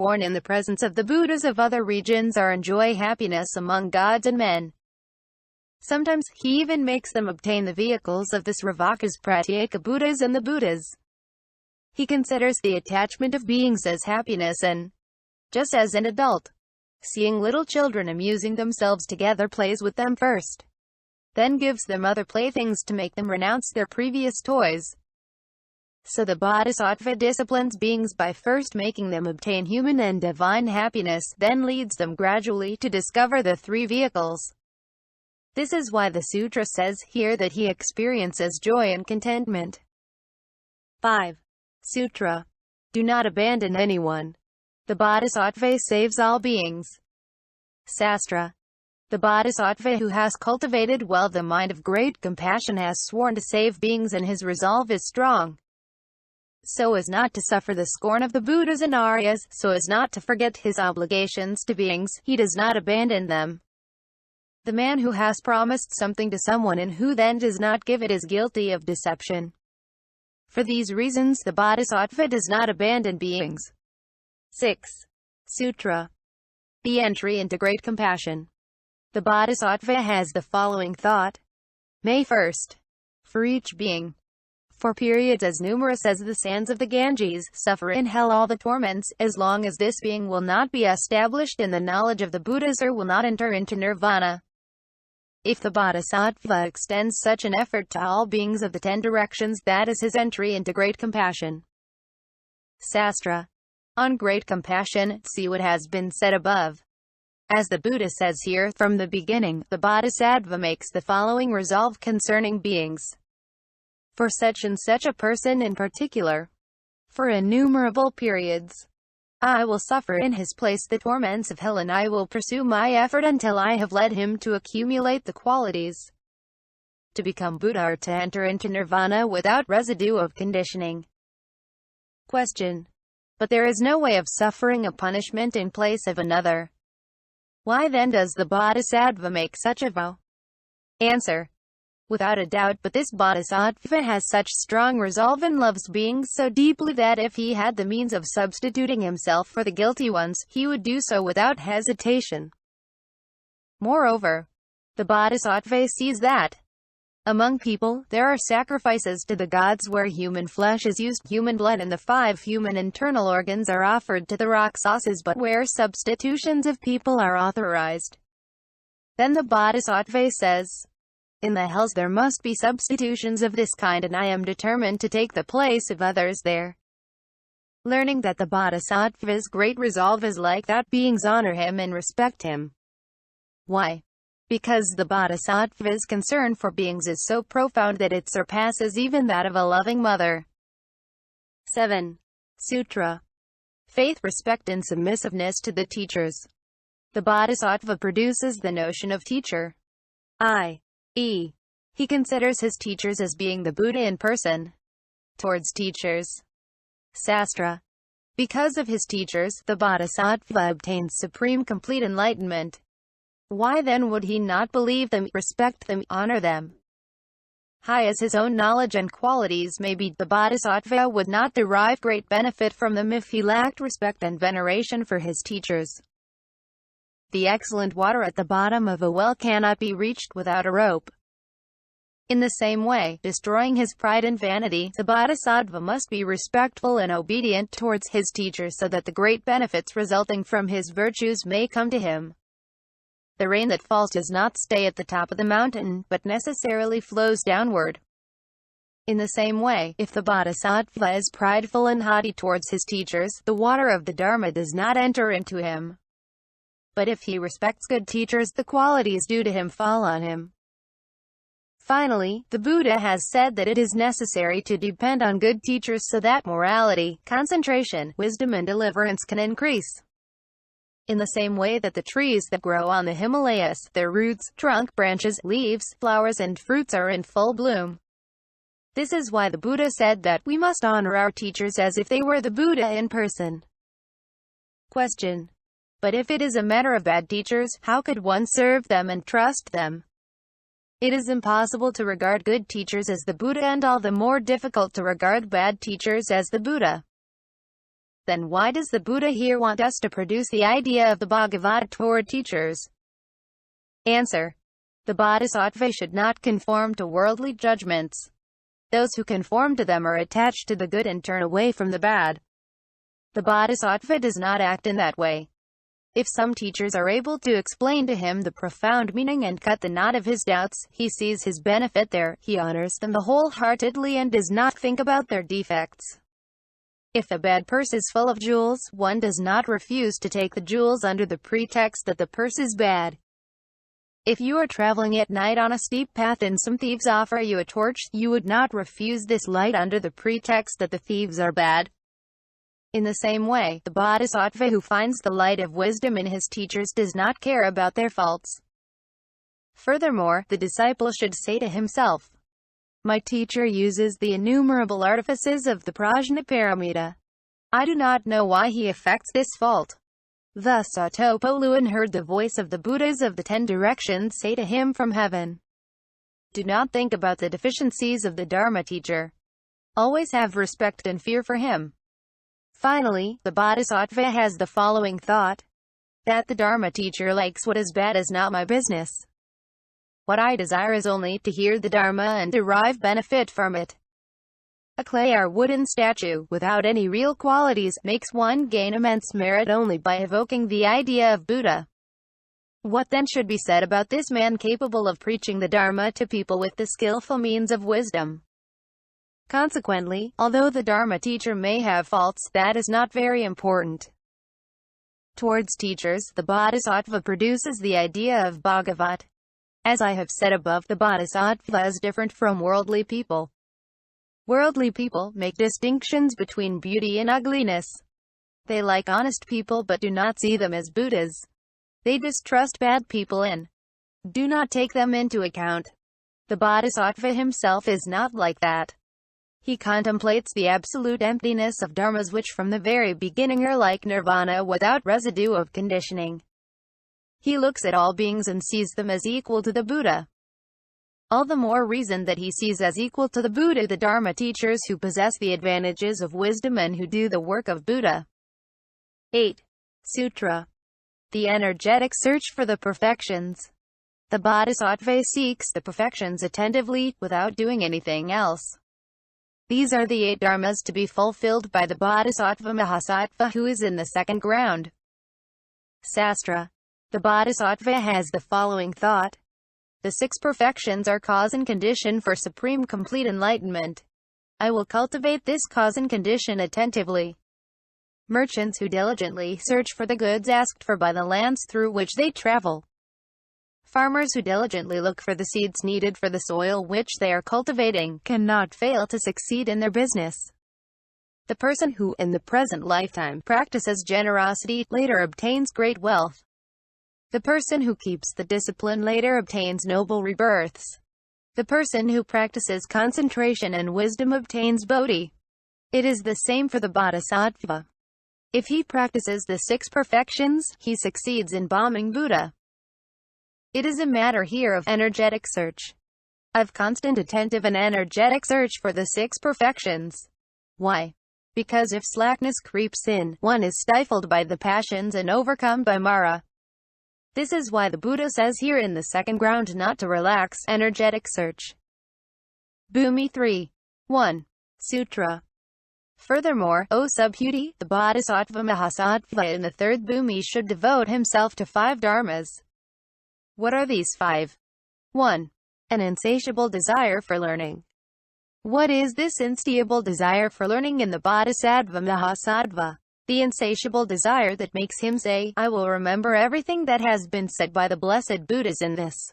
born in the presence of the Buddhas of other regions or enjoy happiness among gods and men. Sometimes, he even makes them obtain the vehicles of the Sravakas Pratyeka Buddhas and the Buddhas. He considers the attachment of beings as happiness and, just as an adult, seeing little children amusing themselves together, plays with them first, then gives them other playthings to make them renounce their previous toys. So the bodhisattva disciplines beings by first making them obtain human and divine happiness, then leads them gradually to discover the three vehicles. This is why the sutra says here that he experiences joy and contentment. 5. Sutra. Do not abandon anyone. The bodhisattva saves all beings. Sastra. The bodhisattva who has cultivated well the mind of great compassion has sworn to save beings, and his resolve is strong, so as not to suffer the scorn of the Buddhas and Aryas, so as not to forget his obligations to beings, he does not abandon them. The man who has promised something to someone and who then does not give it is guilty of deception. For these reasons the bodhisattva does not abandon beings. 6. Sutra. The entry into great compassion. The bodhisattva has the following thought. May 1st. For each being, for periods as numerous as the sands of the Ganges, suffer in hell all the torments, as long as this being will not be established in the knowledge of the Buddhas or will not enter into nirvana. If the bodhisattva extends such an effort to all beings of the 10 directions, that is his entry into great compassion. Sastra. On great compassion, see what has been said above. As the Buddha says here, from the beginning, the bodhisattva makes the following resolve concerning beings. For such and such a person in particular, for innumerable periods, I will suffer in his place the torments of hell, and I will pursue my effort until I have led him to accumulate the qualities to become Buddha or to enter into nirvana without residue of conditioning. Question. But there is no way of suffering a punishment in place of another. Why then does the bodhisattva make such a vow? Answer. Without a doubt, but this bodhisattva has such strong resolve and loves beings so deeply that if he had the means of substituting himself for the guilty ones, he would do so without hesitation. Moreover, the bodhisattva sees that among people, there are sacrifices to the gods where human flesh is used, human blood and the 5 human internal organs are offered to the Rakshasas, but where substitutions of people are authorized. Then the bodhisattva says, in the hells there must be substitutions of this kind, and I am determined to take the place of others there. Learning that the bodhisattva's great resolve is like that, beings honor him and respect him. Why? Because the bodhisattva's concern for beings is so profound that it surpasses even that of a loving mother. 7. Sutra. Faith, respect and submissiveness to the teachers. The bodhisattva produces the notion of teacher, i.e., he considers his teachers as being the Buddha in person. Towards teachers. Sastra. Because of his teachers, the bodhisattva obtains supreme complete enlightenment. Why then would he not believe them, respect them, honor them? High as his own knowledge and qualities may be, the bodhisattva would not derive great benefit from them if he lacked respect and veneration for his teachers. The excellent water at the bottom of a well cannot be reached without a rope. In the same way, destroying his pride and vanity, the bodhisattva must be respectful and obedient towards his teachers so that the great benefits resulting from his virtues may come to him. The rain that falls does not stay at the top of the mountain, but necessarily flows downward. In the same way, if the bodhisattva is prideful and haughty towards his teachers, the water of the Dharma does not enter into him. But if he respects good teachers, the qualities due to him fall on him. Finally, the Buddha has said that it is necessary to depend on good teachers so that morality, concentration, wisdom and deliverance can increase. In the same way that the trees that grow on the Himalayas, their roots, trunk, branches, leaves, flowers and fruits are in full bloom. This is why the Buddha said that we must honor our teachers as if they were the Buddha in person. Question. But if it is a matter of bad teachers, how could one serve them and trust them? It is impossible to regard good teachers as the Buddha and all the more difficult to regard bad teachers as the Buddha. Then why does the Buddha here want us to produce the idea of the Bhagavad toward teachers? Answer. The bodhisattva should not conform to worldly judgments. Those who conform to them are attached to the good and turn away from the bad. The bodhisattva does not act in that way. If some teachers are able to explain to him the profound meaning and cut the knot of his doubts, he sees his benefit there, he honors them wholeheartedly and does not think about their defects. If the bad purse is full of jewels, one does not refuse to take the jewels under the pretext that the purse is bad. If you are traveling at night on a steep path and some thieves offer you a torch, you would not refuse this light under the pretext that the thieves are bad. In the same way, the bodhisattva who finds the light of wisdom in his teachers does not care about their faults. Furthermore, the disciple should say to himself, my teacher uses the innumerable artifices of the prajnaparamita. I do not know why he affects this fault. Thus Atopoluan heard the voice of the Buddhas of the 10 directions say to him from heaven, do not think about the deficiencies of the Dharma teacher. Always have respect and fear for him. Finally, the bodhisattva has the following thought. That the Dharma teacher likes what is bad is not my business. What I desire is only to hear the Dharma and derive benefit from it. A clay or wooden statue, without any real qualities, makes one gain immense merit only by evoking the idea of Buddha. What then should be said about this man capable of preaching the Dharma to people with the skillful means of wisdom? Consequently, although the Dharma teacher may have faults, that is not very important. Towards teachers, the bodhisattva produces the idea of Bhagavat. As I have said above, the bodhisattva is different from worldly people. Worldly people make distinctions between beauty and ugliness. They like honest people but do not see them as Buddhas. They distrust bad people and do not take them into account. The bodhisattva himself is not like that. He contemplates the absolute emptiness of dharmas which from the very beginning are like nirvana without residue of conditioning. He looks at all beings and sees them as equal to the Buddha. All the more reason that he sees as equal to the Buddha the Dharma teachers who possess the advantages of wisdom and who do the work of Buddha. 8. Sutra. The energetic search for the perfections. The bodhisattva seeks the perfections attentively, without doing anything else. These are the 8 dharmas to be fulfilled by the bodhisattva Mahasattva who is in the second ground. Sastra. The bodhisattva has the following thought. The 6 perfections are cause and condition for supreme complete enlightenment. I will cultivate this cause and condition attentively. Merchants who diligently search for the goods asked for by the lands through which they travel. Farmers who diligently look for the seeds needed for the soil which they are cultivating cannot fail to succeed in their business. The person who, in the present lifetime, practices generosity, later obtains great wealth. The person who keeps the discipline later obtains noble rebirths. The person who practices concentration and wisdom obtains bodhi. It is the same for the bodhisattva. If he practices the 6 perfections, he succeeds in becoming Buddha. It is a matter here of energetic search. Of constant attentive and energetic search for the 6 perfections. Why? Because if slackness creeps in, one is stifled by the passions and overcome by Mara. This is why the Buddha says here in the second ground not to relax energetic search. Bhumi 3. 1. Sutra. Furthermore, O subhuti, the bodhisattva Mahasattva in the third bhumi should devote himself to 5 dharmas. What are these 5? 1. An insatiable desire for learning. What is this insatiable desire for learning in the bodhisattva Mahasattva? The insatiable desire that makes him say, I will remember everything that has been said by the blessed Buddhas in this